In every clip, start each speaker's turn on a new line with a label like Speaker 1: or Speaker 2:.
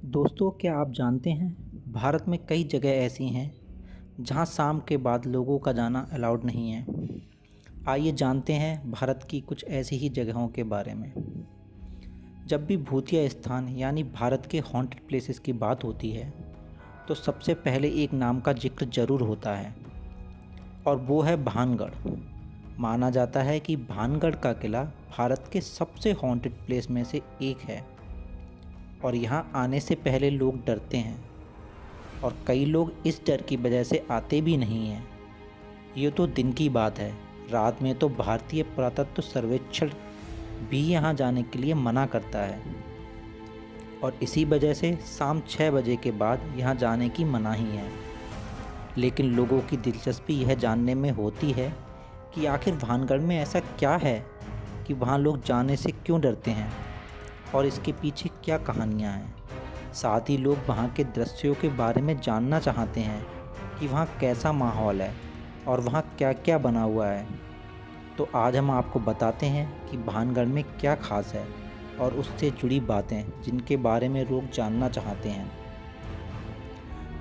Speaker 1: दोस्तों, क्या आप जानते हैं भारत में कई जगह ऐसी हैं जहां शाम के बाद लोगों का जाना अलाउड नहीं है। आइए जानते हैं भारत की कुछ ऐसी ही जगहों के बारे में। जब भी भूतिया स्थान यानी भारत के हॉन्टेड प्लेसेस की बात होती है तो सबसे पहले एक नाम का जिक्र जरूर होता है और वो है भानगढ़। माना जाता है कि भानगढ़ का किला भारत के सबसे हॉन्टेड प्लेस में से एक है और यहाँ आने से पहले लोग डरते हैं और कई लोग इस डर की वजह से आते भी नहीं हैं। ये तो दिन की बात है, रात में तो भारतीय पुरातत्व सर्वेक्षण भी यहाँ जाने के लिए मना करता है और इसी वजह से शाम 6 बजे के बाद यहाँ जाने की मनाही है। लेकिन लोगों की दिलचस्पी यह जानने में होती है कि आखिर भानगढ़ में ऐसा क्या है कि वहाँ लोग जाने से क्यों डरते हैं और इसके पीछे क्या कहानियाँ हैं। साथ ही लोग वहाँ के दृश्यों के बारे में जानना चाहते हैं कि वहाँ कैसा माहौल है और वहाँ क्या क्या बना हुआ है। तो आज हम आपको बताते हैं कि भानगढ़ में क्या खास है और उससे जुड़ी बातें जिनके बारे में लोग जानना चाहते हैं।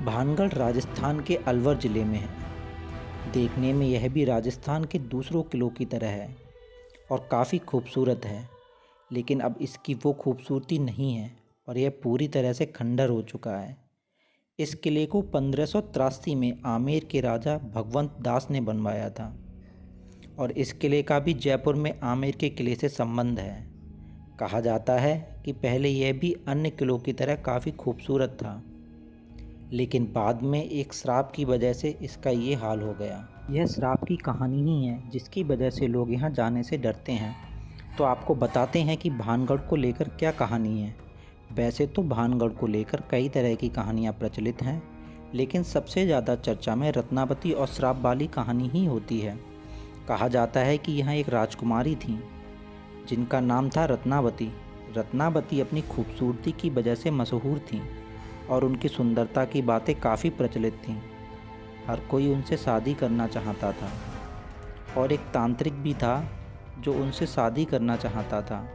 Speaker 1: भानगढ़ राजस्थान के अलवर ज़िले में है। देखने में यह भी राजस्थान के दूसरों किलों की तरह है और काफ़ी खूबसूरत है, लेकिन अब इसकी वो खूबसूरती नहीं है और यह पूरी तरह से खंडर हो चुका है। इस किले को 1583 में आमेर के राजा भगवंत दास ने बनवाया था और इस किले का भी जयपुर में आमेर के किले से संबंध है। कहा जाता है कि पहले यह भी अन्य किलों की तरह काफ़ी खूबसूरत था, लेकिन बाद में एक श्राप की वजह से इसका ये हाल हो गया। यह श्राप की कहानी ही है जिसकी वजह से लोग यहाँ जाने से डरते हैं। तो आपको बताते हैं कि भानगढ़ को लेकर क्या कहानी है। वैसे तो भानगढ़ को लेकर कई तरह की कहानियाँ प्रचलित हैं, लेकिन सबसे ज़्यादा चर्चा में रत्नावती और श्राप वाली कहानी ही होती है। कहा जाता है कि यहाँ एक राजकुमारी थी जिनका नाम था रत्नावती। रत्नावती अपनी खूबसूरती की वजह से मशहूर थीं और उनकी सुंदरता की बातें काफ़ी प्रचलित थीं। हर कोई उनसे शादी करना चाहता था और एक तांत्रिक भी था जो उनसे शादी करना चाहता था,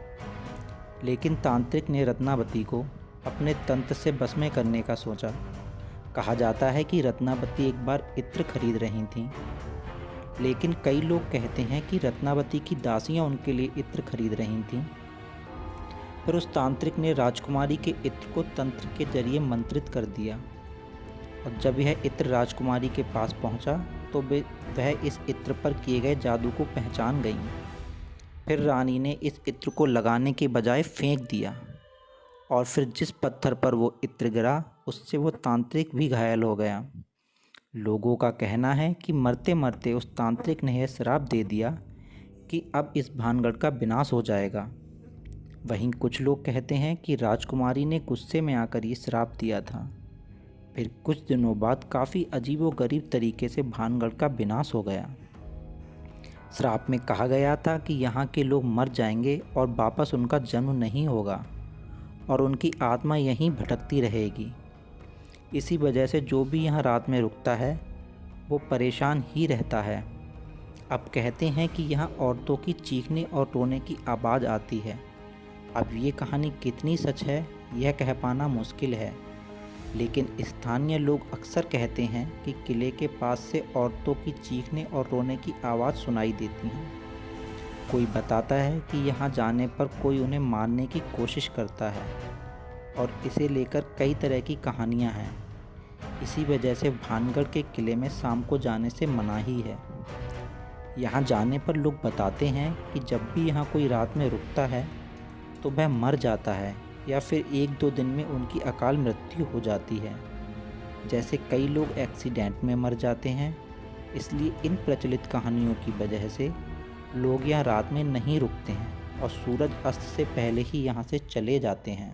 Speaker 1: लेकिन तांत्रिक ने रत्नावती को अपने तंत्र से बस में करने का सोचा। कहा जाता है कि रत्नावती एक बार इत्र खरीद रही थीं, लेकिन कई लोग कहते हैं कि रत्नावती की दासियां उनके लिए इत्र खरीद रही थीं। फिर उस तांत्रिक ने राजकुमारी के इत्र को तंत्र के जरिए मंत्रित कर दिया और जब यह इत्र राजकुमारी के पास पहुंचा तो वह इस इत्र पर किए गए जादू को पहचान गई। फिर रानी ने इस इत्र को लगाने के बजाय फेंक दिया और फिर जिस पत्थर पर वो इत्र गिरा उससे वो तांत्रिक भी घायल हो गया। लोगों का कहना है कि मरते मरते उस तांत्रिक ने यह श्राप दे दिया कि अब इस भानगढ़ का विनाश हो जाएगा। वहीं कुछ लोग कहते हैं कि राजकुमारी ने गुस्से में आकर ये श्राप दिया था। फिर कुछ दिनों बाद काफ़ी अजीबोगरीब तरीके से भानगढ़ का विनाश हो गया। श्राप में कहा गया था कि यहाँ के लोग मर जाएंगे और वापस उनका जन्म नहीं होगा और उनकी आत्मा यहीं भटकती रहेगी। इसी वजह से जो भी यहाँ रात में रुकता है वो परेशान ही रहता है। अब कहते हैं कि यहाँ औरतों की चीखने और रोने की आवाज़ आती है। अब ये कहानी कितनी सच है यह कह पाना मुश्किल है, लेकिन स्थानीय लोग अक्सर कहते हैं कि किले के पास से औरतों की चीखने और रोने की आवाज़ सुनाई देती है। कोई बताता है कि यहाँ जाने पर कोई उन्हें मारने की कोशिश करता है और इसे लेकर कई तरह की कहानियाँ हैं। इसी वजह से भानगढ़ के किले में शाम को जाने से मनाही है। यहाँ जाने पर लोग बताते हैं कि जब भी यहाँ कोई रात में रुकता है तो वह मर जाता है या फिर 1-2 दिन में उनकी अकाल मृत्यु हो जाती है। जैसे कई लोग एक्सीडेंट में मर जाते हैं। इसलिए इन प्रचलित कहानियों की वजह से लोग यहाँ रात में नहीं रुकते हैं और सूरज अस्त से पहले ही यहाँ से चले जाते हैं।